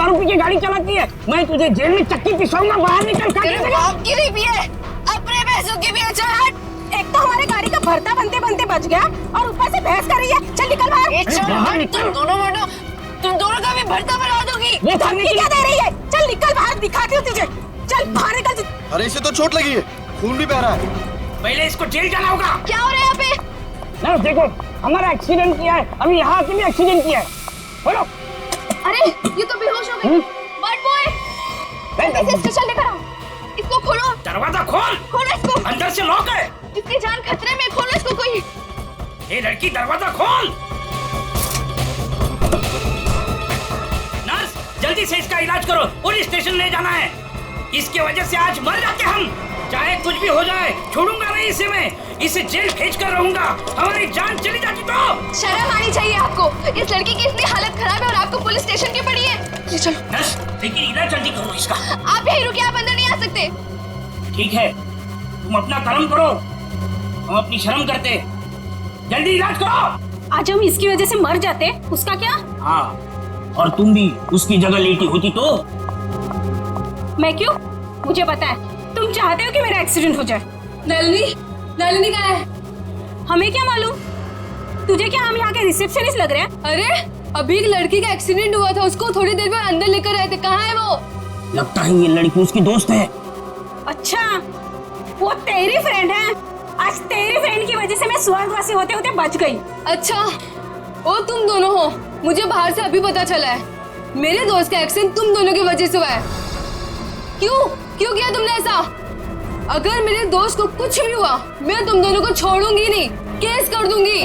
दारू पी के गाड़ी चलाती है। मैं तुझे जेल में चक्की पिसाऊंगा, बाहर निकल। की नहीं पिए, अपने पैसों की पिए। चल हट। एक तो हमारे गाड़ी का भरता बनते बनते बच गया और ऊपर से बहस कर रही है। चल निकल बाहर। तुम दोनों का भी भरता बना दोगी। धमकी क्या दे रही है? चल निकल बाहर, दिखाती हूँ तुझे। चल बाहर निकल। अरे इसे तो चोट लगी है, खून भी बह रहा है। पहले इसको जेल जाना होगा। क्या हो रहा है यहाँ पे? नर्स देखो, हमारा एक्सीडेंट किया है, अभी यहाँ से भी एक्सीडेंट किया है। बोलो। अरे ये तो बेहोश हो गई। बट बॉय, जल्दी से स्टेशन लेकर आओ। इसको खोलो। दरवाजा खोल। खोलो इसको। अंदर से लॉक है। इसकी जान खतरे में, खोलो इसको कोई। ये लड़की, दरवाजा खोल। नर्स जल्दी से इसका इलाज करो, पुलिस स्टेशन ले जाना है। इसकी वजह से आज मर जाते हम। चाहे कुछ भी हो जाए, छोड़ूंगा नहीं इसे मैं। इसे जेल भेज कर रहूंगा। हमारी जान चली जाती तो। शर्म आनी चाहिए आपको। इस लड़की की इतनी हालत खराब है और आपको पुलिस स्टेशन की पड़ी है। ये चलो। नर्स लेकिन इलाज जल्दी करो इसका। आप यही रुकिए, आप अंदर नहीं आ सकते। ठीक है, तुम अपना कर्म करो, हम अपनी शर्म करते। जल्दी इलाज करो। आज हम इसकी वजह से मर जाते, उसका क्या? हाँ, और तुम भी उसकी जगह लेटी होती तो। मैं क्यों? मुझे पता है तुम चाहते हो कि मेरा एक्सीडेंट हो जाए। नलिनी कहाँ है? हमें क्या मालूम? तुझे क्या हम यहाँ के रिसेप्शनिस्ट लग रहे हैं? अरे अभी एक लड़की का एक्सीडेंट हुआ था, उसको थोड़ी देर में अंदर लेकर आए थे। कहाँ है वो? लगता है ये लड़की उसकी दोस्त है। अच्छा, वो तेरी फ्रेंड है। आज तेरी फ्रेंड की वजह से मैं स्वर्गवासी होते होते बच गई। अच्छा, वो तुम दोनों हो? मुझे बाहर से अभी पता चला है। मेरे दोस्त का एक्सीडेंट तुम दोनों की वजह से हुआ है। क्यों किया तुमने ऐसा? अगर मेरे दोस्त को कुछ भी हुआ, मैं तुम दोनों को छोड़ूंगी नहीं, केस कर दूंगी।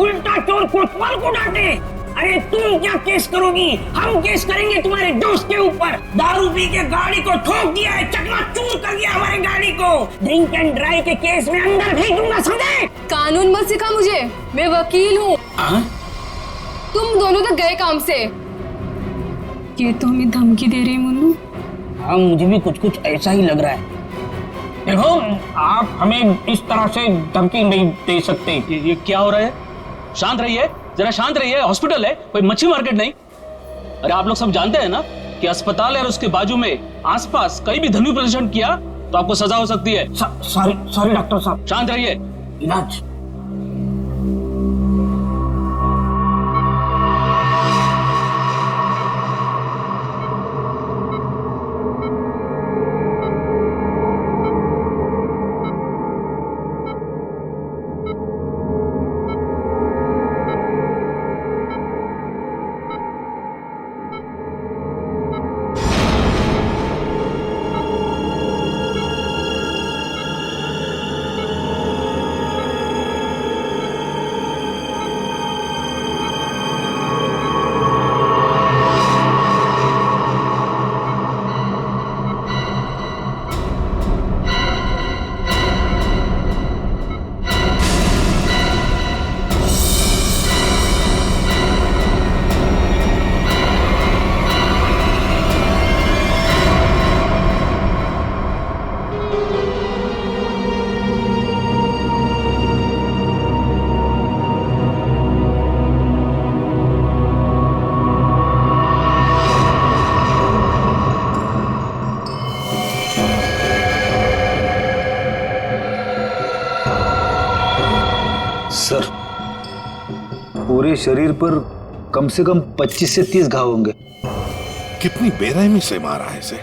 उल्टा चोर कोतवाल को डांटे। अरे तुम क्या केस करोगी? हम केस करेंगे तुम्हारे दोस्त के ऊपर। दारू पी के गाड़ी को ठोक दिया है, चकनाचूर कर दिया हमारी गाड़ी को। ड्रिंक एंड ड्राइव के केस में अंदर भेज दूंगा, समझे? कानून मत सिखा मुझे, मैं वकील हूँ। तुम दोनों तो गए काम से। ये तो हमें धमकी दे रही है मुन्नू। हाँ, मुझे भी कुछ ऐसा ही लग रहा है। देखो, आप हमें इस तरह से धमकी नहीं दे सकते। ये क्या हो रहा है? शांत रहिए, जरा शांत रहिए। हॉस्पिटल है, कोई मच्छी मार्केट नहीं। अरे आप लोग सब जानते हैं ना कि अस्पताल है और उसके बाजू में आसपास कहीं भी ध्वनि प्रदर्शन किया तो आपको सजा हो सकती है। सॉरी डॉक्टर साहब। शांत रहिए। इलाज। सर, पूरे शरीर पर कम से कम 25 से 30 घाव होंगे। कितनी बेरहमी से मारा है इसे,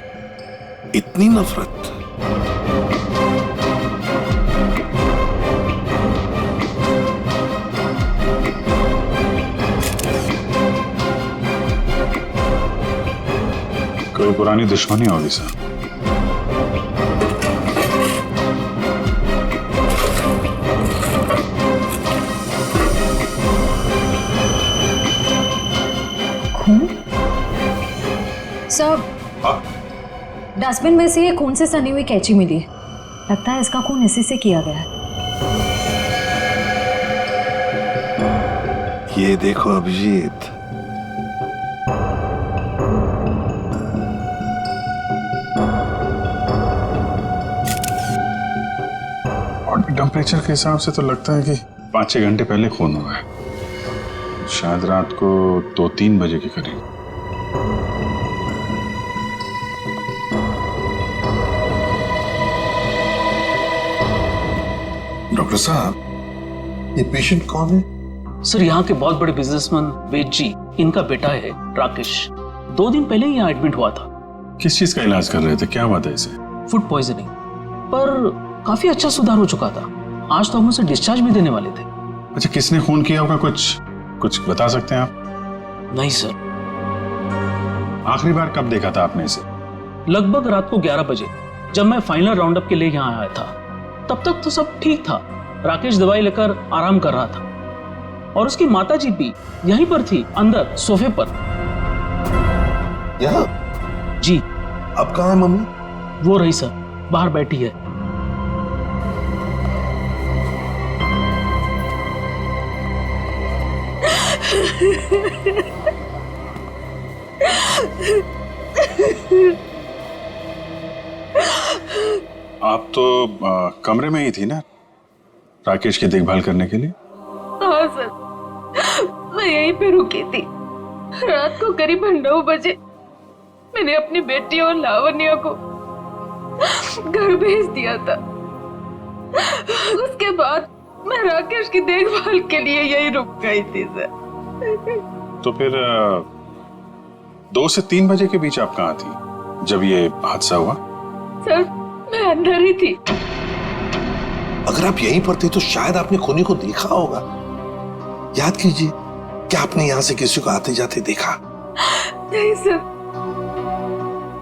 इतनी नफरत। कोई पुरानी दुश्मनी होगी सर। सर, डस्टबिन में से ये खून से सनी हुई कैंची मिली है। लगता है इसका खून इसी से किया गया है। ये देखो अभिजीत, बॉडी टेम्परेचर के हिसाब से तो लगता है कि 5-6 घंटे पहले खून हुआ है। शायद रात को 2-3 बजे के करीब। डॉक्टर साहब, ये पेशेंट कौन है? सर, यहाँ के बहुत बड़े बिजनेसमैन वेद जी, इनका बेटा है राकेश। 2 दिन पहले ही यहाँ एडमिट हुआ था। किस चीज का इलाज कर रहे थे? क्या बात है इसे? फूड पॉइजनिंग, पर काफी अच्छा सुधार हो चुका था। आज तो हम उसे डिस्चार्ज भी देने वाले थे। अच्छा, किसने खून किया होगा? कुछ बता सकते हैं आप? नहीं सर। आखिरी बार कब देखा था आपने इसे? लगभग रात को 11 बजे, जब मैं फाइनल राउंड अप के लिए यहाँ आया था। तब तक तो सब ठीक था। राकेश दवाई लेकर आराम कर रहा था और उसकी माताजी भी यहीं पर थी, अंदर सोफे पर। यहाँ? जी। अब कहाँ है मम्मी? वो रही सर, बाहर बैठी है। आप तो कमरे में ही थी ना राकेश की देखभाल करने के लिए? हाँ सर, मैं यहीं पे रुकी थी। रात को करीब 9 बजे मैंने अपनी बेटी और लावण्या को घर भेज दिया था। उसके बाद मैं राकेश की देखभाल के लिए यहीं रुक गई थी सर। तो फिर 2 से 3 बजे के बीच आप कहाँ थी जब ये हादसा हुआ? सर, मैं अंदर ही थी। अगर आप यहीं पर थे तो शायद आपने खूनी को देखा होगा। याद कीजिए, क्या आपने यहाँ से किसी को आते जाते देखा? नहीं सर,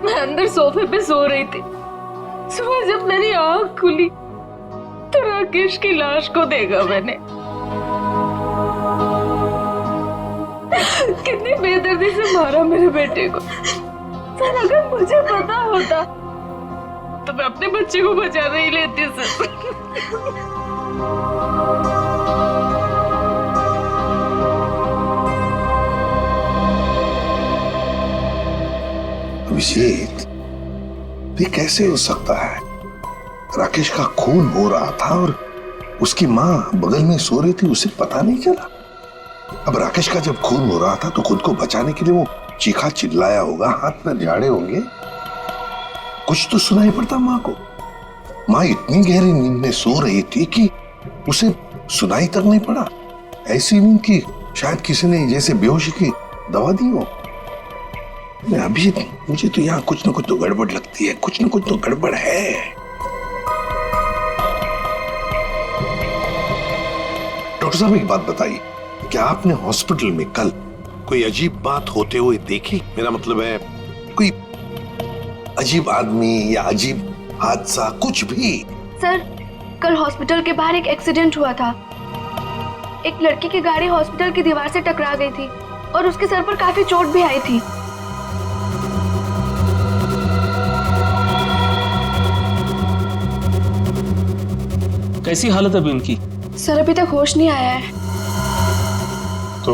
मैं अंदर सोफे पे सो रही थी। सुबह जब मेरी आंख खुली तो राकेश की लाश को देखा मैंने। कितनी बेदर्दी से मारा मेरे बेटे को। सर, अगर मुझे पता होता तो मैं अपने बच्चे को बचा नहीं लेती सर। अभिषेक, ये कैसे हो सकता है? राकेश का खून हो रहा था और उसकी माँ बगल में सो रही थी, उसे पता नहीं चला। अब राकेश का जब खून हो रहा था तो खुद को बचाने के लिए वो चीखा चिल्लाया होगा, हाथ पैर झाड़े होंगे, कुछ तो सुनाई पड़ता माँ को। माँ इतनी गहरी नींद में सो रही थी कि उसे सुनाई तक नहीं पड़ा। ऐसी नींद की शायद किसी ने जैसे बेहोशी की दवा दी हो। अभी मुझे तो यहाँ कुछ ना कुछ तो गड़बड़ लगती है, कुछ ना कुछ तो गड़बड़ है। डॉक्टर साहब, एक बात बताइए, क्या आपने हॉस्पिटल में कल कोई अजीब बात होते हुए देखी? मेरा मतलब है कोई अजीब आदमी या अजीब हादसा, कुछ भी? सर, कल हॉस्पिटल के बाहर एक एक्सीडेंट हुआ था। एक लड़की की गाड़ी हॉस्पिटल की दीवार से टकरा गई थी और उसके सर पर काफी चोट भी आई थी। कैसी हालत है अभी उनकी? सर, अभी तक होश नहीं आया है। तो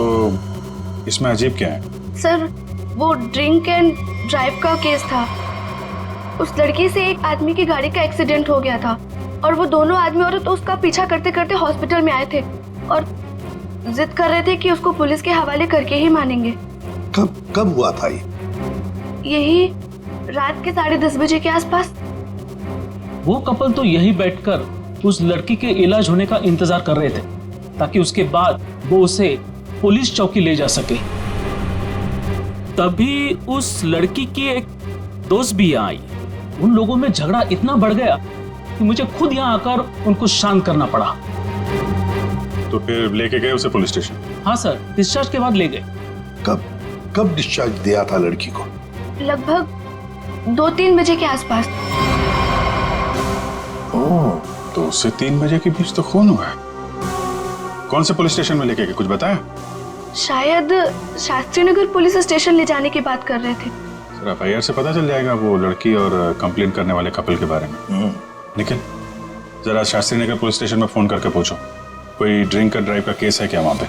इसमें अजीब क्या है? सर, वो ड्रिंक एंड ड्राइव का केस था। उस लड़की से एक आदमी की गाड़ी का एक्सीडेंट हो गया था और वो दोनों आदमी औरत उसका पीछा करते करते हॉस्पिटल में आए थे और जिद कर रहे थे कि उसको पुलिस के हवाले करके ही मानेंगे। कब हुआ था ये? यही रात के 10:30 बजे के आसपास। वो कपल तो यही बैठकर उस लड़की के इलाज होने का इंतजार कर रहे थे ताकि उसके बाद वो उसे पुलिस चौकी ले जा सके। तभी उस लड़की की एक दोस्त भी यहाँ आई। उन लोगों में झगड़ा इतना बढ़ गया कि मुझे खुद यहाँ आकर उनको शांत करना पड़ा। तो फिर लेके गए उसे पुलिस स्टेशन? हाँ सर, डिस्चार्ज के बाद ले गए। कब डिस्चार्ज दिया था लड़की को? लगभग 2-3 बजे के आसपास। ओह, तो उससे 3 बजे के बीच तो खून हुआ है। कौन से पुलिस स्टेशन में लेके गए, कुछ बताया? शायद शास्त्री नगर पुलिस स्टेशन ले जाने की बात कर रहे थे। सर, FIR से पता चल जाएगा वो लड़की और कंप्लेंट करने वाले कपल के बारे में। निखिल, जरा शास्त्री नगर पुलिस स्टेशन में फोन करके पूछो कोई ड्रिंक एंड ड्राइव का केस है क्या वहां पे।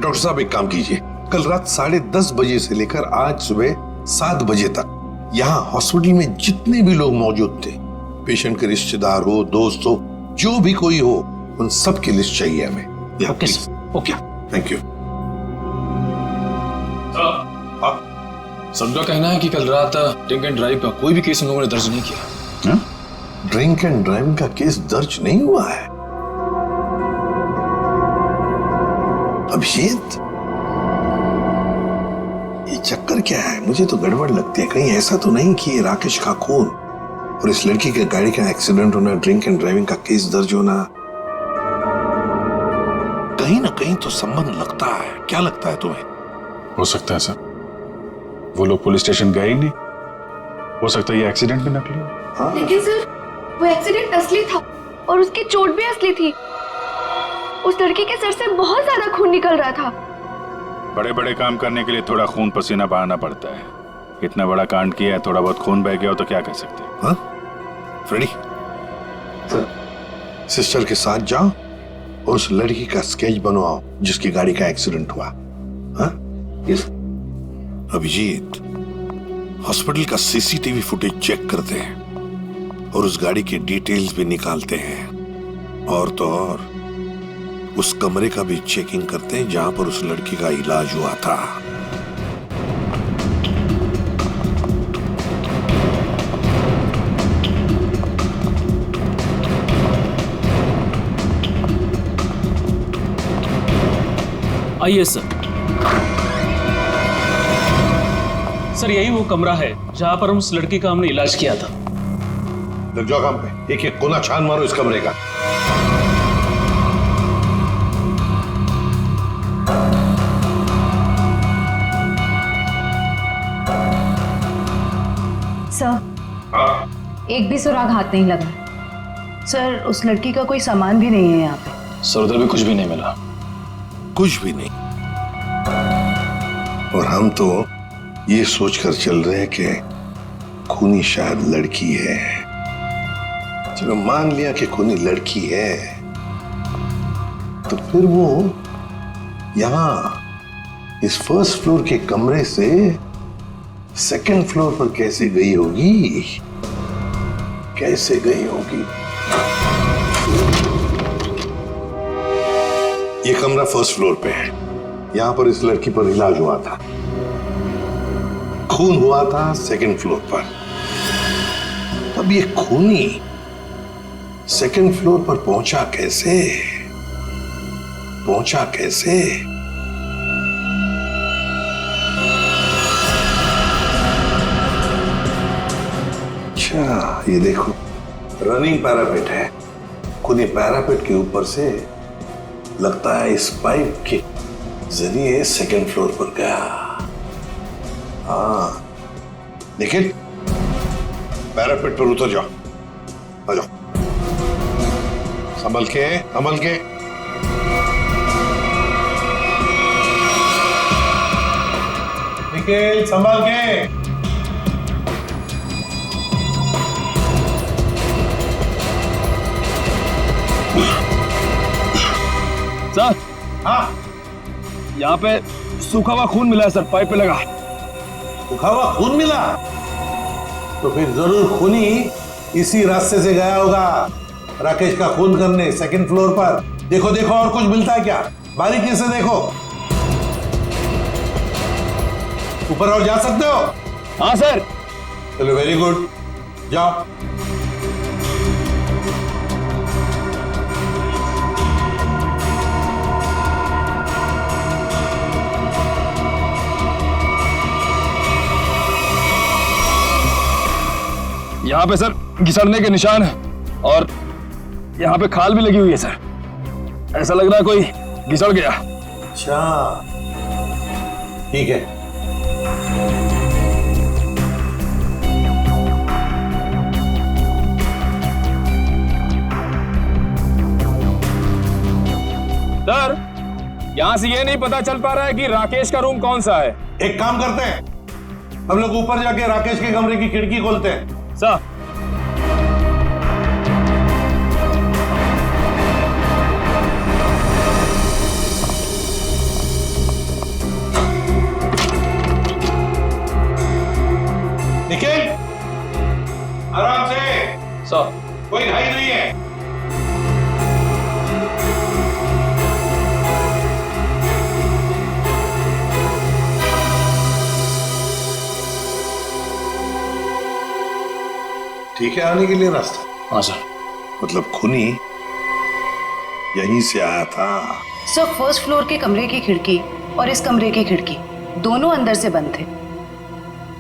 डॉक्टर साहब, एक काम कीजिए, कल रात 10:30 बजे से लेकर आज सुबह 7 बजे तक यहाँ हॉस्पिटल में जितने भी लोग मौजूद थे, पेशेंट के रिश्तेदार हो, दोस्त हो, जो भी कोई हो, उन सब की लिस्ट चाहिए हमें। Okay sir. Okay, thank you. सबका कहना है कि कल रात ड्रिंक एंड ड्राइव का कोई भी केस उन लोगों ने दर्ज नहीं किया। ड्रिंक एंड ड्राइविंग का केस दर्ज नहीं हुआ है? अभिजीत, ये चक्कर क्या है? मुझे तो गड़बड़ लगती है। कहीं ऐसा तो नहीं कि ये राकेश का खून और इस लड़की के गाड़ी का एक्सीडेंट होना, ड्रिंक एंड ड्राइविंग का केस दर्ज होना, कहीं ना कहीं तो संबंध लगता है। क्या लगता है तुम्हें? हो सकता है सर, वो लोग पुलिस स्टेशन गए ही नहीं। हो सकता है ये एक्सीडेंट भी नकली हो। हाँ? लेकिन सर, वो एक्सीडेंट असली था और उसकी चोट भी असली थी। उस लड़की के सर से बहुत ज्यादा खून निकल रहा था। बड़े बड़े काम करने के लिए थोड़ा खून पसीना बहाना पड़ता है। इतना बड़ा कांड किया है, थोड़ा बहुत खून बह गया हो तो क्या कह सकते हैं? हाँ? फ्रेडी, सिस्टर के साथ जाओ और उस लड़की का स्केच बनवाओ जिसकी गाड़ी का एक्सीडेंट हुआ। हाँ? यस। अभिजीत, हॉस्पिटल का सीसीटीवी फुटेज चेक करते हैं और उस गाड़ी की डिटेल्स भी निकालते हैं। और तो और उस कमरे का भी चेकिंग करते हैं जहां पर उस लड़की का इलाज हुआ था। आइए सर। सर, यही वो कमरा है जहां पर उस लड़की का हमने इलाज किया था। लग जाओ काम पे, एक एक कोना छान मारो इस कमरे का। सर, एक भी सुराग हाथ नहीं लगा। सर, उस लड़की का कोई सामान भी नहीं है यहाँ पे। सर, उधर भी कुछ भी नहीं मिला। कुछ भी नहीं। और हम तो ये सोचकर चल रहे हैं कि खूनी शायद लड़की है। चलो मान लिया कि खूनी लड़की है, तो फिर वो यहां इस फर्स्ट फ्लोर के कमरे से सेकंड फ्लोर पर कैसे गई होगी? कैसे गई होगी? ये कमरा फर्स्ट फ्लोर पे है। यहां पर इस लड़की पर इलाज हुआ था। खून हुआ था सेकंड फ्लोर पर। अब ये खूनी सेकंड फ्लोर पर पहुंचा कैसे? पहुंचा कैसे? अच्छा, ये देखो, रनिंग पैरापेट है। खूनी पैरापेट के ऊपर से लगता है इस पाइप के जरिए सेकंड फ्लोर पर गया। हाँ, लेकिन पैरापेट पर उतर जाओ। आ जाओ, संभल के, संभल के। निखिल, संभल के। सर, हाँ, यहाँ पे सूखा हुआ खून मिला है सर, पाइप पे लगा। सूखा हुआ खून मिला? तो फिर जरूर खूनी इसी रास्ते से गया होगा राकेश का खून करने सेकंड फ्लोर पर। देखो देखो, और कुछ मिलता है क्या? बारीकी से देखो। ऊपर और जा सकते हो? हाँ सर। चलो, वेरी गुड, जाओ। यहाँ पे सर घिसड़ने के निशान है और यहाँ पे खाल भी लगी हुई है सर। ऐसा लग रहा है कोई घिसड़ गया। अच्छा, ठीक है। सर, यहाँ से ये नहीं पता चल पा रहा है कि राकेश का रूम कौन सा है। एक काम करते हैं, हम लोग ऊपर जाके राकेश के कमरे की खिड़की खोलते हैं। सर, निखिल, आराम से। सर, कोई घाई नहीं है। ठीक है आने के लिए रास्ता? हाँ सर। मतलब खूनी यहीं से आया था? सर फर्स्ट फ्लोर के कमरे की खिड़की और इस कमरे की खिड़की दोनों अंदर से बंद थे।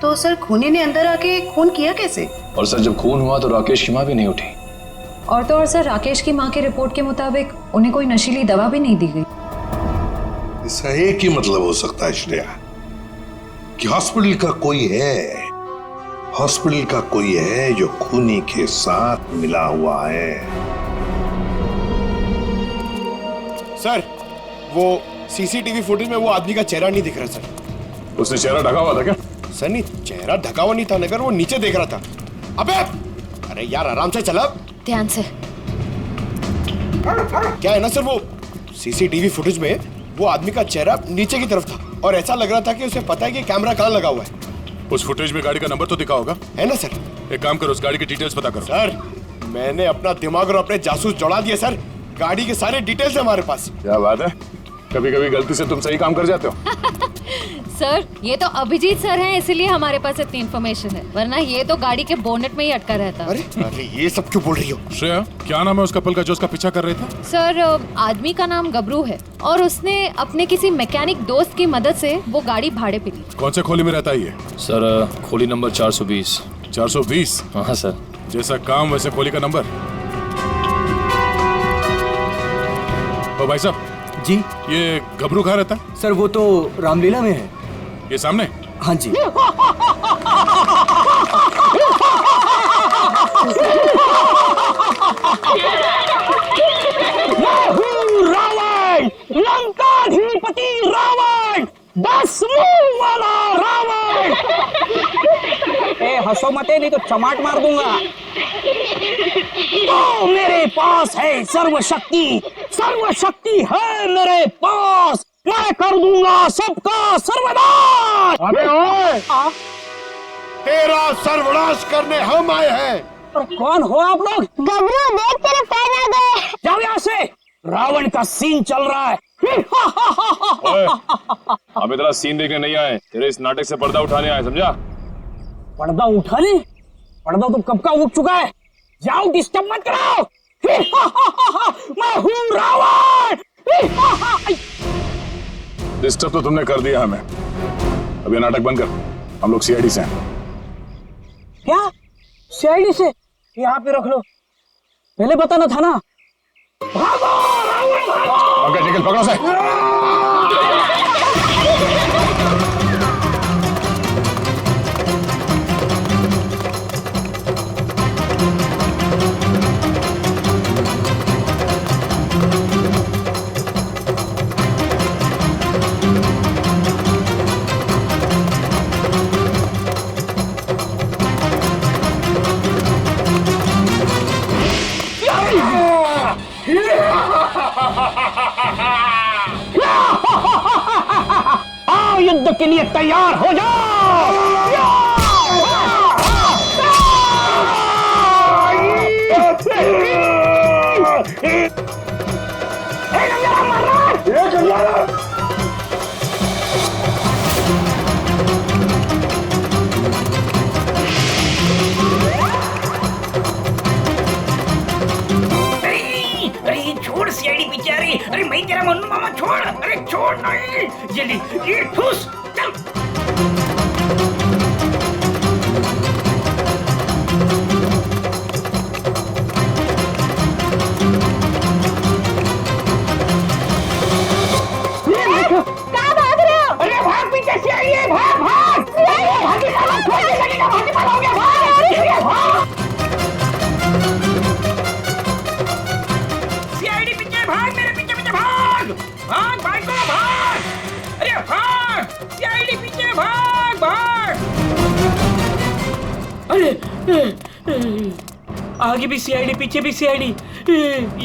तो सर खूनी ने अंदर आके खून किया कैसे? और सर जब खून हुआ तो राकेश की माँ भी नहीं उठी। और तो और सर राकेश की माँ के रिपोर्ट के मुताबिक उन्हें कोई नशीली दवा भी नहीं दी गई। इसका एक ही मतलब हो सकता है श्रेया कि हॉस्पिटल का कोई है जो खूनी के साथ मिला हुआ है। सर वो सीसीटीवी फुटेज में वो आदमी का चेहरा नहीं दिख रहा सर। उसने चेहरा ढका हुआ था क्या? सर नहीं, चेहरा ढका हुआ नहीं था, मगर वो नीचे देख रहा था। अबे अरे यार आराम से चला। ध्यान से। क्या है ना सर, वो सीसीटीवी फुटेज में वो आदमी का चेहरा नीचे की तरफ था और ऐसा लग रहा था कि उसे पता है कि कैमरा कहाँ लगा हुआ है। उस फुटेज में गाड़ी का नंबर तो दिखा होगा? है ना सर। एक काम करो, उस गाड़ी की डिटेल्स पता करो। सर मैंने अपना दिमाग और अपने जासूस जोड़ा दिए सर। गाड़ी के सारे डिटेल्स है हमारे पास। क्या बात है, कभी कभी गलती से तुम सही काम कर जाते हो। सर ये तो अभिजीत सर हैं, इसलिए हमारे पास इतनी इन्फॉर्मेशन है, वरना ये तो गाड़ी के बोनेट में ही अटका रहता। अरे ये सब क्यों बोल रही हो? श्रेया क्या नाम है उस कपल का जो उसका पीछा कर रहे थे? सर आदमी का नाम गबरू है और उसने अपने किसी मैकेनिक दोस्त की मदद से वो गाड़ी भाड़े पे ली। कौन से खोली में रहता है ये? सर खोली नंबर 420। 420? हाँ सर। जैसा काम वैसे खोली का नंबर। ओ भाई साहब जी। ये गबरू कहाँ रहता है? सर वो तो रामलीला में है। ये सामने? हाँ जी। रावण, लंकाधिपति रावण, 10 मुंह वाला रावण। ए हंसो मते नहीं तो चमाट मार दूंगा। तो मेरे पास है सर्वशक्ति, सर्वशक्ति है मेरे पास। मैं कर दूंगा सबका सर्वनाश। अबे ओए, तेरा सर्वनाश करने हम आए हैं। पर कौन हो आप लोग? गबरू देख तेरे पैर आ गए। जाओ यहाँ से, रावण का सीन चल रहा है। ओए, हम इतना सीन देखने नहीं आए, तेरे इस नाटक से पर्दा उठाने आए, समझा? पर्दा उठाने? पर्दा तो कब का उठ चुका है। जाओ डिस्टर्ब मत कराओ। मैं हूँ रावण। डिस्टर्ब तो तुमने कर दिया हमें। अब ये नाटक बंद कर, हम लोग सीआईडी से हैं। क्या सीआईडी से? यहाँ पे रख लो, पहले बताना था ना। भागो रावण भागो। पंकज निकल, पकड़ो से। आओ युद्ध के लिए तैयार हो जाओ। छोड़ सीआईडी पीछे आ रही। अरे मैं तेरा मन्नू मामा छोड़। अरे छोड़ नहीं, ये ठूस चल। कहाँ भाग रहे हो? अरे भाग, पीछे सीआईडी है, भाग भाग। सीआईडी पीछे भाग, मेरे पीछे पीछे भाग। भाग भाग को भाग। अरे भाग, सीआईडी पीछे भाग भाग। अरे आगे भी सीआईडी, पीछे भी सीआईडी,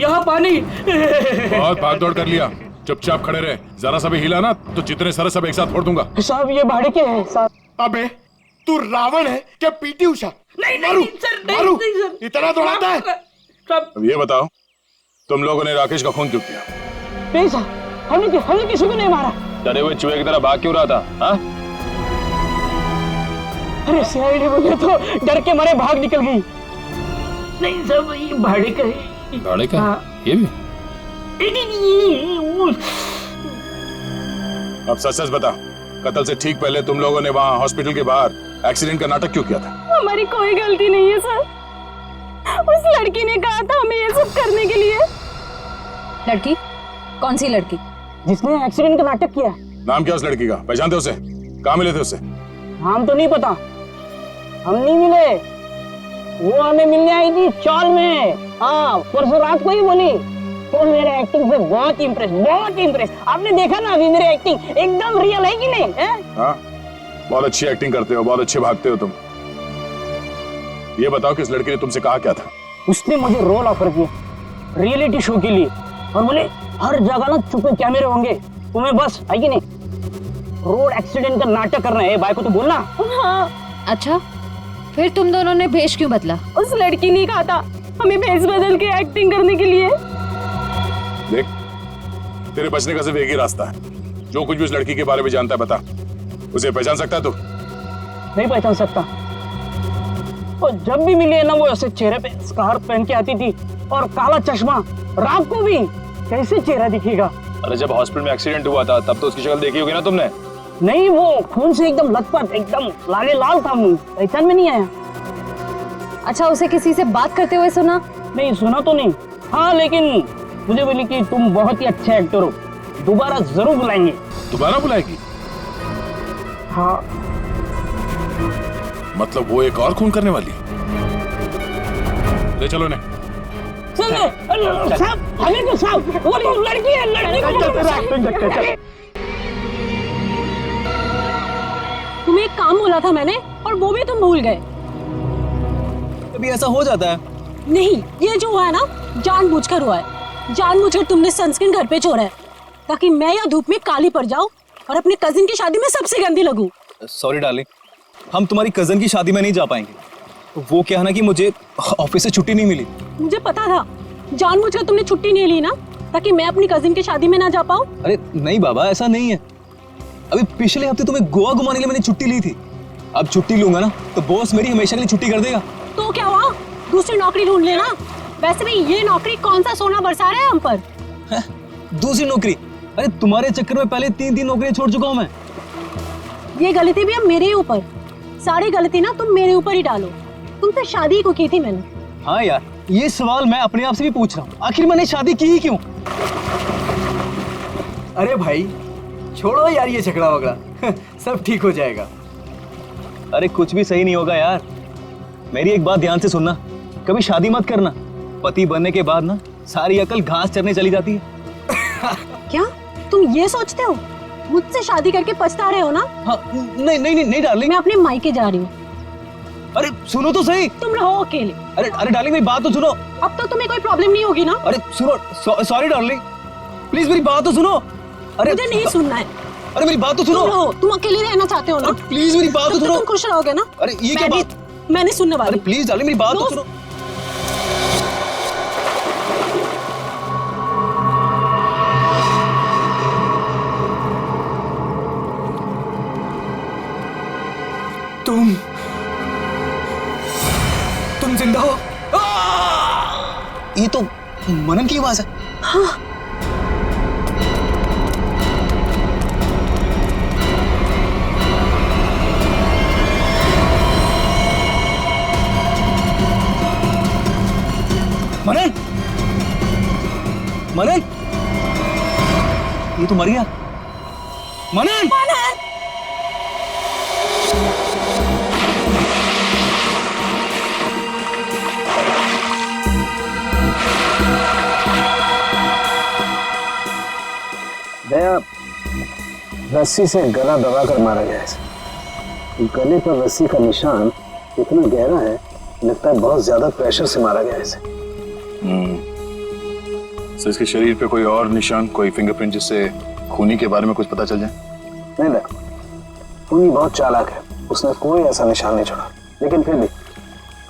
यहाँ पानी। बहुत भाग दौड़ कर लिया, चुपचाप खड़े रहे। जरा सा भी हिला ना तो जितने सारे सब एक साथ फोड़ दूंगा। साहब ये भाड़े के हैं साहब। अबे तू रावण है क्या पीटी उषा? नहीं नहीं सर, नहीं सर। इतना दौड़ाता है? अब ये बताओ, तुम लोगों ने राकेश का खून क्यों किया? नहीं सर, हमने किसी को नहीं मारा। डरे हुए चूहे की तरह भाग क्यों रहा था? हाँ? अरे सीआईडी मुझे तो डर के मारे भाग निकल गई। नहीं सब ये भाड़े का है। भाड़े का? हाँ। ये भी? अब सच सच बता, कत्ल से ठीक पहले तुम लोगों ने वहाँ हॉस्पिटल के बाहर एक्सीडेंट का नाटक क्यों किया था? हमारी कोई गलती नहीं है सर, उस लड़की ने कहा था हमें ये सब करने के लिए। लड़की? कौन सी लड़की? जिसने एक्सीडेंट का नाटक किया। नाम क्या उस लड़की का? पहचानते उसे? कहाँ मिले थे उससे? नाम तो नहीं पता, हम नहीं मिले। वो हमें मिलने आई थी चौल में। हाँ, परसों रात को ही बोली। तो मेरे एक्टिंग से बहुत इम्प्रेस। आपने देखा ना अभी मेरी एक्टिंग एकदम रियल है कि नहीं है? हाँ, बहुत अच्छी एक्टिंग करते हो, बहुत अच्छे भागते हो तुम। ये बताओ कि इस लड़की ने तुमसे कहा क्या था? उसने मुझे रोल ऑफर किया रियलिटी शो के लिए और बोले हर जगह ना छुपे कैमरे होंगे, तुम्हें बस है कि नहीं रोड एक्सीडेंट का नाटक करना है। भाई को तो बोलना। हाँ। अच्छा, फिर तुम दोनों ने भेष क्यों बदला? उस लड़की ने कहा था हमें भेष बदल के एक्टिंग करने के लिए। देख, तेरे बचने का सिर्फ एक ही रास्ता है। जो कुछ भी उस लड़की के बारे में जानता है बता। उसे पहचान सकता है तू? नहीं पहचान सकता। और जब भी मिली है ना, वो ऐसे चेहरे पे स्कार्फ पहन के आती थी और काला चश्मा। रात को भी कैसे चेहरा दिखेगा? अरे जब हॉस्पिटल में एक्सीडेंट हुआ था तब तो उसकी शक्ल देखी होगी ना तुमने? नहीं, वो खून से एकदम लथपथ, एकदम लाले लाल था मुंह, पहचान में नहीं आया। अच्छा, उसे किसी से बात करते हुए सुना? नहीं, सुना तो नहीं। हाँ, लेकिन मुझे बोली कि तुम बहुत ही अच्छे एक्टर हो, दोबारा जरूर बुलाएंगे। दोबारा बुलाएगी? हाँ। मतलब वो एक और खून करने वाली? ले चलो ने। साहब, हमें तो साहब, वो लड़की है, लड़की को तुम्हें एक काम बोला था मैंने और वो भी तुम भूल गए। कभी ऐसा हो जाता है। नहीं, ये जो हुआ है ना जानबूझकर हुआ है। जानबूझकर तुमने सनस्क्रीन घर पे छोड़ा है ताकि मैं या धूप में काली पड़ जाऊं और अपने कजिन की शादी में सबसे गंदी लगूं। सॉरी डार्लिंग, हम तुम्हारी कजन की शादी में नहीं जा पाएंगे। वो क्या है ना कि मुझे ऑफिस से छुट्टी नहीं मिली। मुझे पता था, जानबूझकर तुमने छुट्टी नहीं ली ना ताकि मैं अपनी कजिन की शादी में ना जा पाऊं। अरे नहीं बाबा, ऐसा नहीं है। अभी पिछले हफ्ते तुम्हें गोवा घुमाने के लिए मैंने छुट्टी ली थी। अब छुट्टी लूंगा ना तो बॉस मेरी हमेशा के लिए छुट्टी कर देगा। तो क्या हुआ, दूसरी नौकरी ढूंढ लेना। वैसे भी ये नौकरी कौन सा सोना बरसा रहा है हम पर। दूसरी नौकरी? अरे तुम्हारे चक्कर में पहले 3 नौकरियां छोड़ चुका हूं मैं। ये गलती भी अब मेरे ही ऊपर। सारी गलती ना तुम मेरे ऊपर ही डालो। तुमसे शादी को की थी मैंने। हाँ यार, ये सवाल मैं अपने आप से भी पूछ रहा हूँ, आखिर मैंने शादी की ही क्यों? अरे भाई छोड़ो यार ये झगड़ा वगड़ा, सब ठीक हो जाएगा। अरे कुछ भी सही नहीं होगा यार। मेरी एक बात ध्यान से सुनना, कभी शादी मत करना। पति बनने के बाद ना सारी अकल घास चरने चली जाती है। क्या तुम ये सोचते हो मुझसे शादी करके पछता रहे हो ना? हाँ, नहीं डार्लिंग, मैं अपने मायके जा रही हूँ। अरे सुनो तो सही। तुम रहो अकेले। अरे डार्लिंग मेरी बात तो सुनो। अब तो तुम्हें कोई प्रॉब्लम नहीं होगी ना? अरे सुनो, सॉरी डार्लिंग, प्लीज मेरी बात तो सुनो। अरे मुझे नहीं सुनना है। अरे मेरी बात तो सुनो। तुम अकेले रहना चाहते हो ना? प्लीज मेरी बात तो सुनो। तुम खुश रहोगे ना? अरे ये क्या बात? मैंने सुनने वाली। अरे प्लीज डार्लिंग मेरी बात तो सुनो। तुम जिंदा हो? ये तो मनन की आवाज है। हाँ। मनन, मनन, ये तो मर गया। मनन, दया रस्सी से गला दबाकर मारा गया है। गले पर रस्सी का निशान इतना गहरा है, लगता है बहुत ज्यादा प्रेशर से मारा गया है इसे। तो इसके शरीर पे कोई और निशान, कोई फिंगरप्रिंट जिससे खूनी के बारे में कुछ पता चल जाए? नहीं देखो, खूनी बहुत चालाक है, उसने कोई ऐसा निशान नहीं छोड़ा। लेकिन फिर भी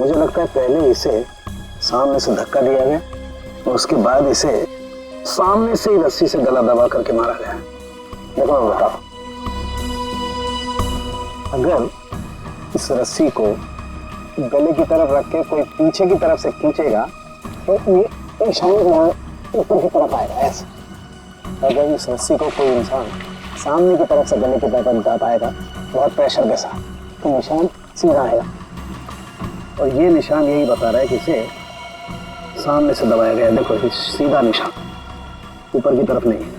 मुझे लगता है पहले इसे सामने से धक्का दिया गया और उसके बाद इसे सामने से ही रस्सी से गला दबा करके मारा गया। देखो मैं बताओ, अगर इस रस्सी को गले की तरफ रख के कोई पीछे की तरफ से खींचेगा तो ये निशान ऊपर की तरफ आएगा ऐसे। अगर इस रस्सी को कोई इंसान सामने की तरफ से गले की तरफ दबाएगा बहुत प्रेशर के साथ तो निशान सीधा आएगा। और ये निशान यही बता रहा है कि इसे सामने से दबाया गया। देखो ये सीधा निशान, ऊपर की तरफ नहीं।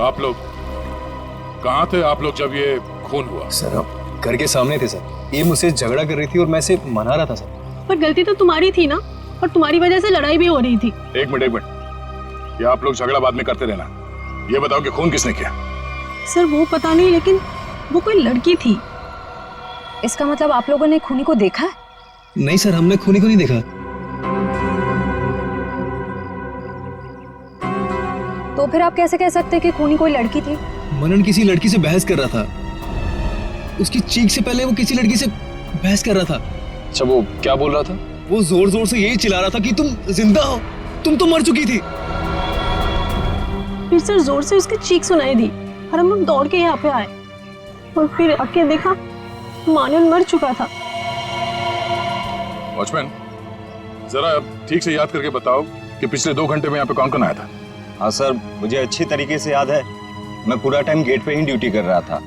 आप लोग कहाँ थे आप लोग जब ये खून हुआ? सर हम घर के सामने थे सर। ये मुझसे झगड़ा कर रही थी और मैं इसे मना रहा था सर। पर गलती तो तुम्हारी थी ना, और तुम्हारी वजह से लड़ाई भी हो रही थी। एक मिनट ये आप लोग झगड़ा बाद में करते रहना। ये बताओ कि खून किसने किया? सर वो पता नहीं, लेकिन वो कोई लड़की थी। इसका मतलब आप लोगों ने खूनी को देखा है? नहीं सर, हमने खूनी को नहीं देखा। तो फिर आप कैसे कह सकते हैं कि खूनी कोई लड़की थी? मनन किसी लड़की से बहस कर रहा था। उसकी चीख से पहले वो किसी लड़की से बहस कर रहा था। अच्छा वो क्या बोल रहा था? वो जोर जोर से यही चिल्ला रहा था कि तुम जिंदा हो, तुम तो मर चुकी थी। फिर सर जोर से उसकी चीख सुनाई दी और हम लोग दौड़ के यहाँ पे आए और फिर आके देखा मानन मर चुका था। वॉचमैन जरा ठीक से याद करके बताओ कि पिछले 2 घंटे में यहाँ पे कौन कौन आया था? हाँ सर, मुझे अच्छी तरीके से याद है। मैं पूरा टाइम गेट पे ही ड्यूटी कर रहा था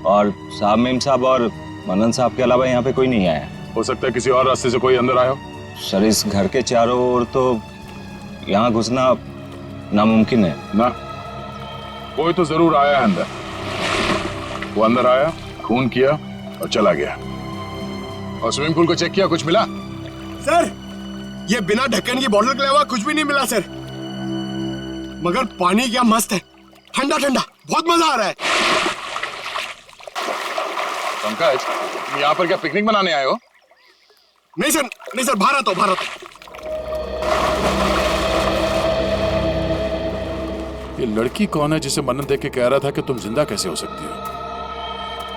और साहब मेम साहब और मनन साहब के अलावा यहाँ पे कोई नहीं आया। हो सकता है किसी और रास्ते से कोई अंदर आया हो। सर इस घर के चारों ओर तो यहाँ घुसना नामुमकिन है ना। कोई तो जरूर आया है अंदर। वो अंदर आया, खून किया और चला गया। और स्विमिंग पूल को चेक किया, कुछ मिला? सर ये बिना ढक्कन की बोतल के अलावा कुछ भी नहीं मिला सर। मगर पानी क्या मस्त है, ठंडा ठंडा, बहुत मजा आ रहा है। पंकज तुम यहाँ पर क्या पिकनिक मनाने आए हो? नहीं सर बाहर आता हूँ। ये लड़की कौन है जिसे मनन देख के कह रहा था कि तुम जिंदा कैसे हो सकती हो,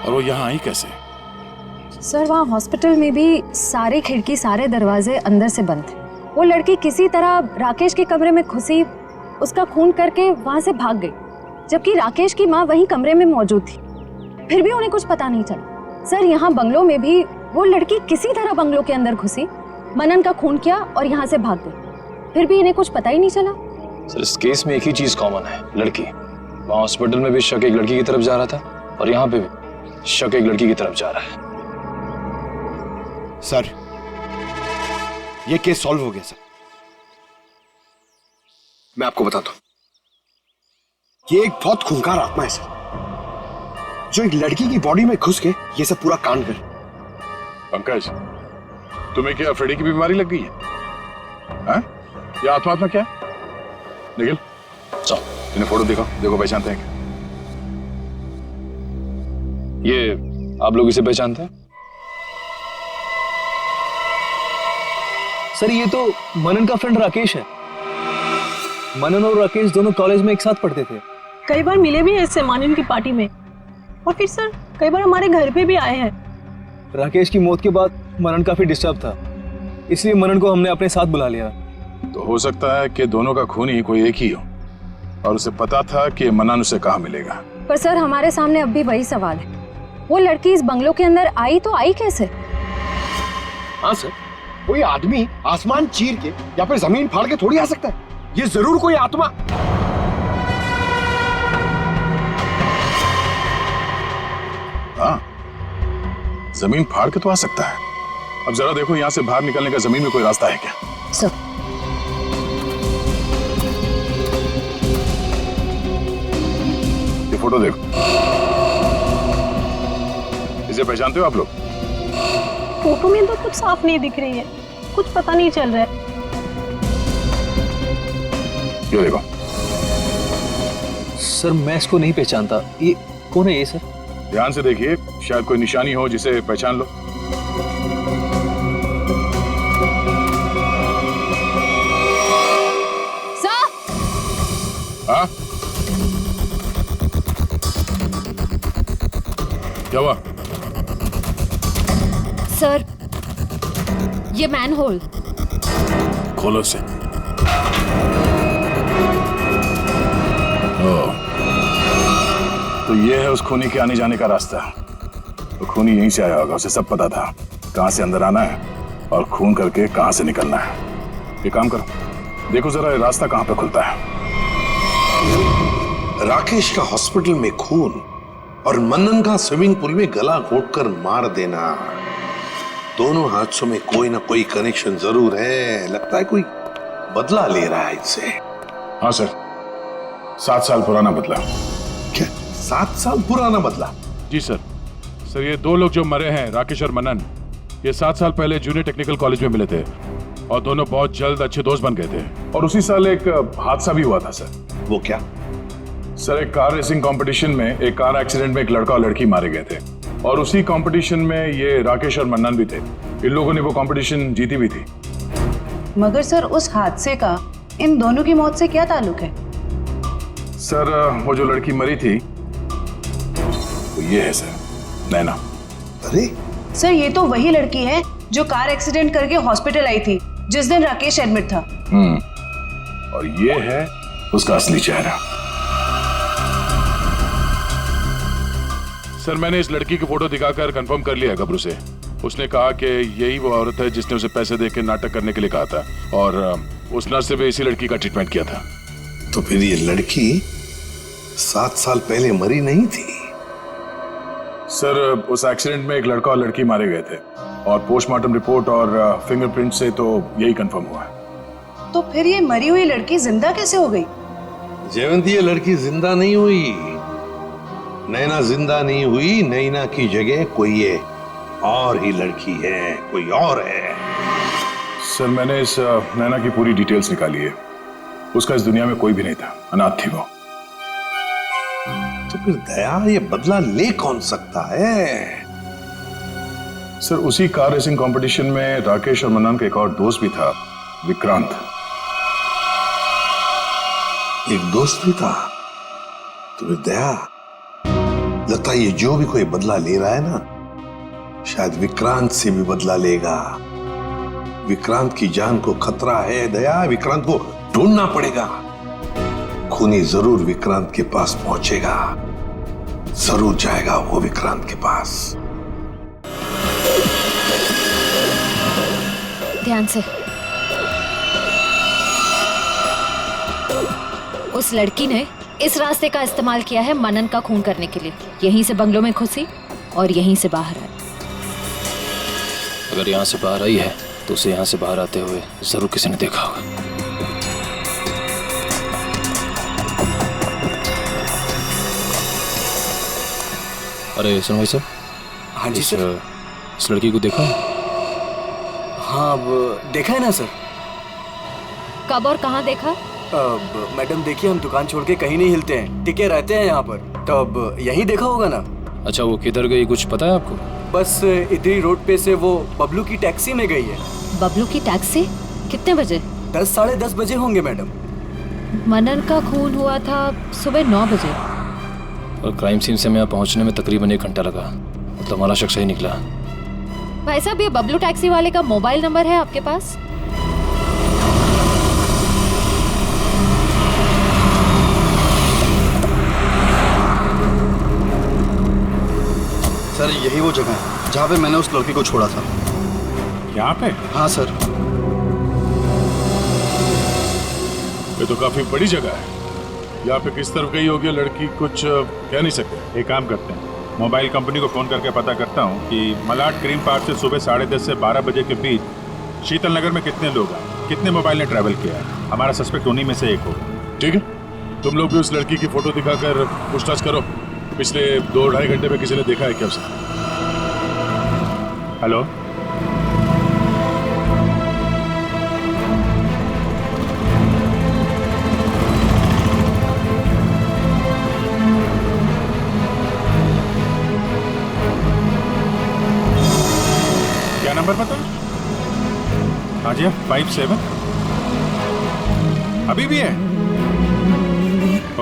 और वो यहाँ आई कैसे? सर वहाँ हॉस्पिटल में भी सारे खिड़की सारे दरवाजे अंदर से बंद थे। वो लड़की किसी तरह राकेश के कमरे में घुसी, उसका खून करके वहाँ से भाग गई, जबकि राकेश की माँ वही कमरे में मौजूद थी। फिर भी उन्हें कुछ पता नहीं चला। सर यहाँ बंगलों में भी वो लड़की किसी तरह बंगलों के अंदर घुसी, मनन का खून किया और यहाँ से भाग गई, फिर भी इन्हें कुछ पता ही नहीं चला। सर इस केस में एक ही चीज कॉमन है, लड़की। वहाँ हॉस्पिटल में भी शक एक लड़की की तरफ जा रहा था और यहाँ पे भी शक एक लड़की की तरफ जा रहा है। सर ये केस सॉल्व हो गया सर। मैं आपको बताता हूं, ये एक बहुत खूंखार आत्मा है सर, जो एक लड़की की बॉडी में घुस के ये सब पूरा कांड कर। पंकज तुम्हें क्या अफ्रीडी की बीमारी लग गई है? हाँ? ये आत्मा क्या है? निखिल चलो इन्हें फोटो दिखाओ, देखो पहचानते हैं क्या? ये आप लोग इसे पहचानते हैं? सर ये तो मनन का फ्रेंड राकेश है। मनन और राकेश दोनों कॉलेज में एक साथ पढ़ते थे। कई बार मिले भी ऐसे मानन की पार्टी में, और फिर सर कई बार हमारे घर पे भी आए हैं। राकेश की मौत के बाद मनन काफी डिस्टर्ब था, इसलिए मनन को हमने अपने साथ बुला लिया। तो हो सकता है कि दोनों का खूनी कोई एक ही हो और उसे पता था कि मनन उसे कहाँ मिलेगा। पर सर हमारे सामने अब भी वही सवाल है, वो लड़की इस बंगलों के अंदर आई तो आई कैसे? हाँ सर, कोई आदमी आसमान चीर के या फिर जमीन फाड़ के थोड़ी आ सकता है। ये जरूर कोई आत्मा। हाँ जमीन फाड़ के तो आ सकता है। अब जरा देखो यहाँ से बाहर निकलने का जमीन में कोई रास्ता है क्या? सर ये फोटो देखो, इसे पहचानते हो आप लोग? फोटो में तो कुछ साफ नहीं दिख रही है, कुछ पता नहीं चल रहा है। ये देखो। सर मैं इसको नहीं पहचानता, ये कौन है ये सर? ध्यान से देखिए, शायद कोई निशानी हो जिसे पहचान लो। हाँ क्या हुआ? सर, ये मैनहोल। खोलो से। तो ये है उस खूनी के आने जाने का रास्ता। तो खूनी यहीं से आया होगा, उसे सब पता था कहां से अंदर आना है और खून करके कहां से निकलना है। ये काम करो, देखो जरा रास्ता कहां पे खुलता है। राकेश का हॉस्पिटल में खून और मनन का स्विमिंग पूल में गला घोटकर मार देना, दोनों हादसों में कोई ना कोई कनेक्शन जरूर है। लगता है कोई बदला ले रहा है इससे। हाँ सर, 7 साल पुराना बदला। क्या 7 साल पुराना बदला? जी सर। सर, ये 2 लोग जो मरे हैं, राकेश और मनन, ये 7 साल पहले जूनियर टेक्निकल कॉलेज में मिले थे और दोनों बहुत जल्द अच्छे दोस्त बन गए थे। और उसी साल एक हादसा भी हुआ था सर। वो क्या? सर, एक कार रेसिंग कंपटीशन में एक कार एक्सीडेंट में एक लड़का और लड़की मारे गए थे और उसी कंपटीशन में ये राकेश और मन्नन भी थे। इन लोगों ने वो कंपटीशन जीती भी थी। मगर सर, उस हादसे का इन दोनों की मौत से क्या ताल्लुक है? सर, वो जो लड़की मरी थी वो ये है सर, नैना। अरे सर, ये तो वही लड़की है जो कार एक्सीडेंट करके हॉस्पिटल आई थी जिस दिन राकेश एडमिट था। और ये है उसका असली चेहरा। सर, मैंने इस लड़की की फोटो दिखाकर कंफर्म कर लिया है गबरू से। उसने कहा कि यही वो औरत है जिसने उसे पैसे देकर नाटक करने के लिए कहा था और उस नर्स से भी इसी लड़की का ट्रीटमेंट किया था। तो फिर ये लड़की 7 साल पहले मरी नहीं थी? सर, उस एक्सीडेंट में एक लड़का और लड़की मारे गए थे और पोस्टमार्टम रिपोर्ट और फिंगरप्रिंट से तो यही कंफर्म हुआ है। तो फिर ये मरी हुई लड़की जिंदा कैसे हो गई? जयवंती, ये लड़की जिंदा नहीं हुई। नैना जिंदा नहीं हुई। नैना की जगह कोई ये और ही लड़की है, कोई और है। सर, मैंने इस नैना की पूरी डिटेल्स निकाली है। उसका इस दुनिया में कोई भी नहीं था, अनाथ थी वो। तो फिर दया ये बदला ले कौन सकता है? सर, उसी कार रेसिंग कंपटीशन में राकेश और मन्नन का एक और दोस्त भी था, विक्रांत। एक दोस्त भी था? तो फिर दया, लगता है ये जो भी कोई बदला ले रहा है ना, शायद विक्रांत से भी बदला लेगा। विक्रांत की जान को खतरा है दया, विक्रांत को ढूंढना पड़ेगा। खूनी जरूर विक्रांत के पास पहुंचेगा, जरूर जाएगा वो विक्रांत के पास। ध्यान से। उस लड़की ने इस रास्ते का इस्तेमाल किया है मनन का खून करने के लिए। यहीं से बंगलों में घुसी और यहीं से बाहर आई। अगर यहाँ से बाहर आई है तो उसे यहाँ से बाहर आते हुए जरूर किसी ने देखा होगा। अरे सुनो भाई साहब। हाँ जी सर। इस लड़की को देखा? हाँ, अब देखा है ना सर। कब और कहाँ देखा? अब मैडम देखिए, हम दुकान छोड़ के कहीं नहीं हिलते हैं, टिके रहते हैं यहाँ पर, तो अब यही देखा होगा ना। अच्छा, वो किधर गई कुछ पता है आपको? बस इधरी रोड पे से वो बबलू की टैक्सी में गई है। बबलू की टैक्सी? कितने बजे? 10 साढ़े 10 बजे होंगे मैडम। मनन का खून हुआ था सुबह 9 बजे और क्राइम सीन से मैं यहाँ पहुँचने में तकरीबन 1 घंटा लगा। तो हमारा शख्स सही निकला। भाई साहब, ये बबलू टैक्सी वाले का मोबाइल नंबर है आपके पास? सर, यही वो जगह है जहाँ पे मैंने उस लड़की को छोड़ा था। यहाँ पे? हाँ सर। ये तो काफी बड़ी जगह है। यहाँ पे किस तरफ गई होगी लड़की कुछ कह नहीं सकते। एक काम करते हैं, मोबाइल कंपनी को फोन करके पता करता हूँ कि मलाड क्रीम पार्क से सुबह 10:30 से 12 बजे के बीच शीतल नगर में कितने लोग हैं, कितने मोबाइल ने ट्रैवल किया है। हमारा सस्पेक्ट उन्हीं में से एक होगा। ठीक है, तुम लोग भी उस लड़की की फोटो दिखाकर पूछताछ करो। पिछले 2-2.5 घंटे में किसी ने देखा है क्या उसे? हेलो, क्या नंबर पता? हाँ जी, 57 अभी भी है?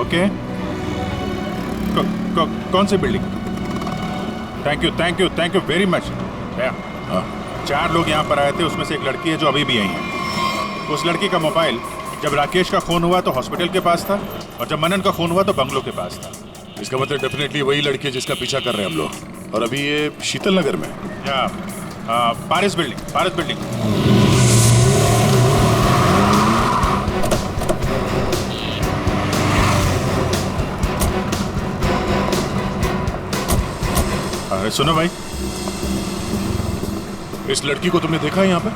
ओके। कौन सी building? Thank you very much. 4 लोग यहाँ पर आए थे, उसमें से एक लड़की है जो अभी भी आई है। उस लड़की का मोबाइल जब राकेश का खून हुआ तो हॉस्पिटल के पास था, और जब मनन का खून हुआ तो बंगलो के पास था। इसका मतलब डेफिनेटली वही लड़की है जिसका पीछा कर रहे हैं हम लोग। और अभी ये शीतल नगर में या पारिस बिल्डिंग। अरे सुनो भाई, इस लड़की को तुमने देखा है यहाँ पे?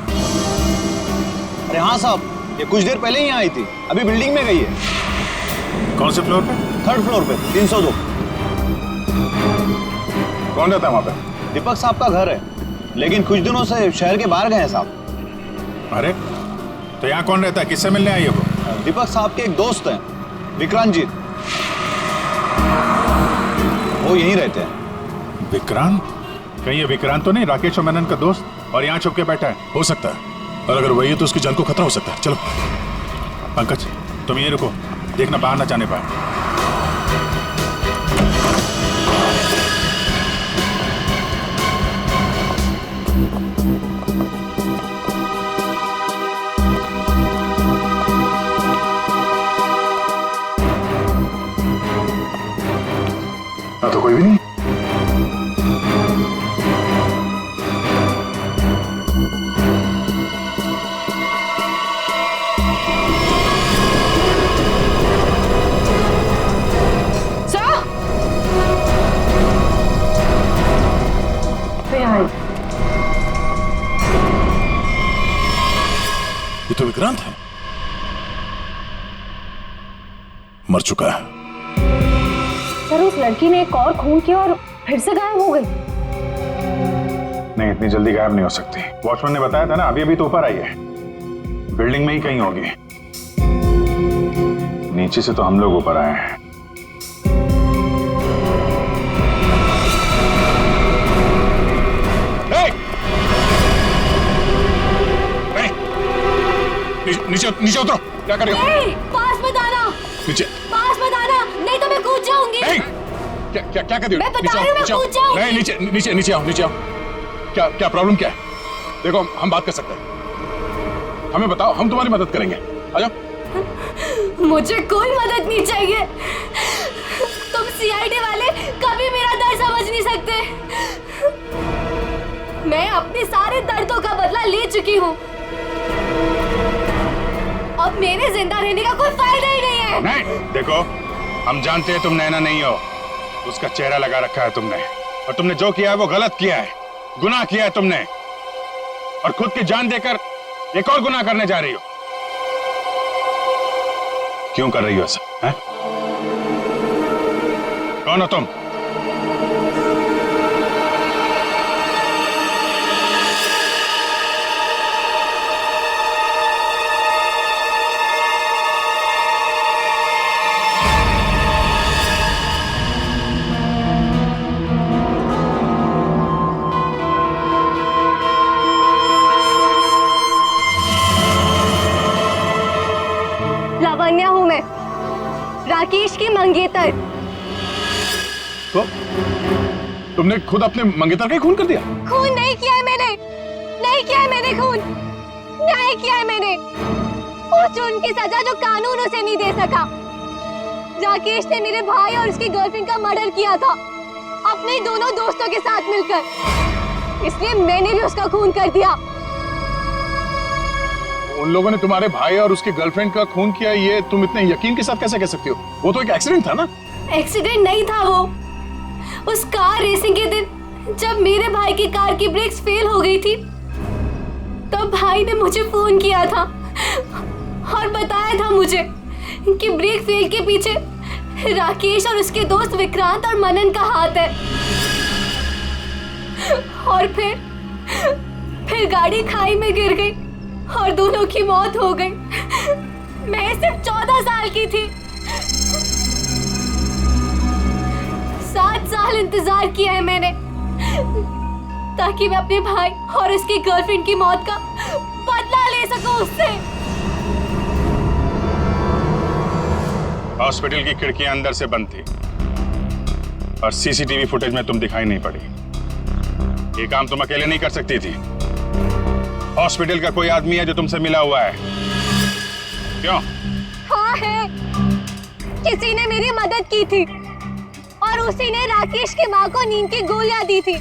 अरे हाँ साहब, ये कुछ देर पहले ही यहाँ आई थी, अभी बिल्डिंग में गई है। कौन से फ्लोर पे? 3rd फ्लोर पे, 302। कौन रहता है वहाँ पे? दीपक साहब का घर है, लेकिन कुछ दिनों से शहर के बाहर गए हैं साहब। अरे तो यहाँ कौन रहता है? किससे मिलने आई है वो? दीपक साहब के एक दोस्त हैं, विक्रांत जी, वो यहीं रहते हैं। विक्रांत? कहीं ये विक्रांत तो नहीं राकेश और मनन का दोस्त, और यहाँ छुप के बैठा है? हो सकता है, और अगर वही है तो उसकी जान को खतरा हो सकता है। चलो पंकज, तुम ये रुको, देखना बाहर ना जाने पाए। तो कोई भी नहीं। ये तो विक्रांत है, मर चुका है। सर उस लड़की ने एक और खून किया और फिर से गायब हो गई। नहीं, इतनी जल्दी गायब नहीं हो सकती। वॉचमैन ने बताया था ना, अभी अभी तो ऊपर आई है, बिल्डिंग में ही कहीं होगी। नीचे से तो हम लोग ऊपर आए हैं। नीचे उतरो, क्या कर रही हो? पास मत आना, नीचे पास मत आना, नहीं तो मैं कूद जाऊंगी। क्या कर रही हो? मैं बता रही हूँ, मैं कूद जाऊंगी। नहीं, नीचे आओ। क्या प्रॉब्लम क्या है? देखो हम बात कर सकते हैं, हमें बताओ, हम तुम्हारी मदद करेंगे। आ जाओ। मुझे कोई मदद नहीं चाहिए, तुम सीआईडी वाले कभी मेरा दर्द समझ नहीं सकते। मैं अपने सारे दर्दों का बदला ले चुकी हूँ, अब मेरे जिंदा रहने का कोई फायदा ही नहीं है। नहीं, देखो हम जानते हैं तुम नैना नहीं हो, उसका चेहरा लगा रखा है तुमने, और तुमने जो किया है वो गलत किया है, गुनाह किया है तुमने, और खुद की जान देकर एक और गुनाह करने जा रही हो। क्यों कर रही हो ऐसा? हैं? कौन हो तुम? लावण्या हूँ मैं, राकेश की मंगेतर। तो तुमने खुद अपने मंगेतर का ही खून कर दिया? खून नहीं किया है मैंने, नहीं किया है मैंने खून, न्याय किया है मैंने। उस जुर्म की सजा जो कानून उसे नहीं दे सका। राकेश ने मेरे भाई और उसकी गर्लफ्रेंड का मर्डर किया था, अपने दोनों दोस्तों के साथ मिलकर, इसलिए मैंने भी उसका खून कर दिया। उन लोगों ने तुम्हारे भाई और उसकी गर्लफ्रेंड का खून किया, ये तुम इतने यकीन के साथ कैसे कह सकती हो? वो तो एक एक्सीडेंट था ना? एक्सीडेंट नहीं था वो, उस कार रेसिंग के दिन जब मेरे भाई की कार की ब्रेक्स फेल हो गई थी, तब भाई ने मुझे फोन किया था और बताया था मुझे कि ब्रेक फेल के पीछे राकेश और उसके दोस्त विक्रांत और मनन का हाथ है। और फिर गाड़ी खाई में गिर गई और दोनों की मौत हो गई। मैं सिर्फ 14 साल की थी। 7 साल इंतजार किया है मैंने ताकि मैं अपने भाई और उसकी गर्लफ्रेंड की मौत का बदला ले सकूं उससे। हॉस्पिटल की खिड़कियां अंदर से बंद थी और सीसीटीवी फुटेज में तुम दिखाई नहीं पड़ी। ये काम तुम अकेले नहीं कर सकती थी। हॉस्पिटल का कोई आदमी है जो तुमसे मिला हुआ है? क्यों? हाँ है, किसी ने मेरी मदद की थी और उसी ने राकेश की माँ को नींद की गोलियां दी थी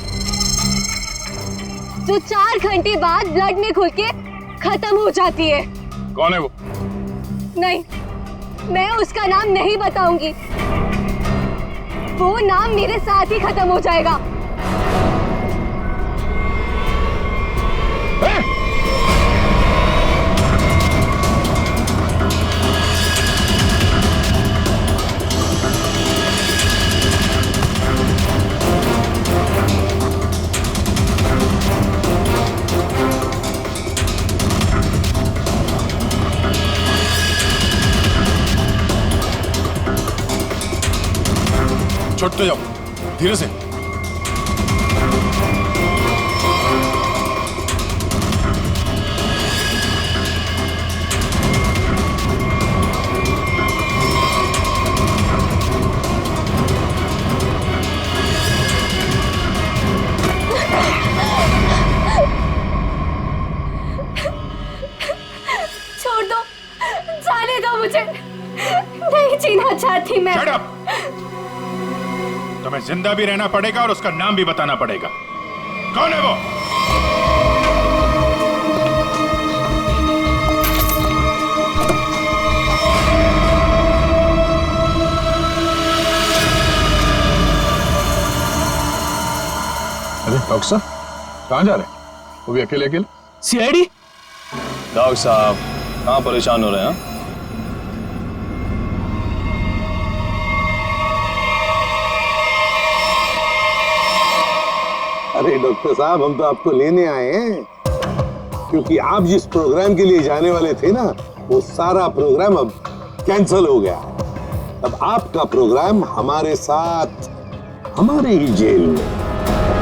जो 4 घंटे बाद ब्लड में घुल के खत्म हो जाती है। कौन है वो? नहीं, मैं उसका नाम नहीं बताऊंगी। वो नाम मेरे साथ ही खत्म हो जाएगा। छोड़ते जाओ, धीरे से। छोड़ दो, जाने दो मुझे, नहीं जीना चाहती मैं। Shut up! तुम्हें जिंदा भी रहना पड़ेगा और उसका नाम भी बताना पड़ेगा। कौन है वो? अरे डॉक्टर साहब, कहाँ जा रहे हैं? वो भी अकेले अकेले? सीआईडी? डॉक्टर साहब कहाँ परेशान हो रहे हैं? अरे डॉक्टर साहब, हम तो आपको लेने आए हैं क्योंकि आप जिस प्रोग्राम के लिए जाने वाले थे ना, वो सारा प्रोग्राम अब कैंसिल हो गया। अब आपका प्रोग्राम हमारे साथ, हमारे ही जेल में।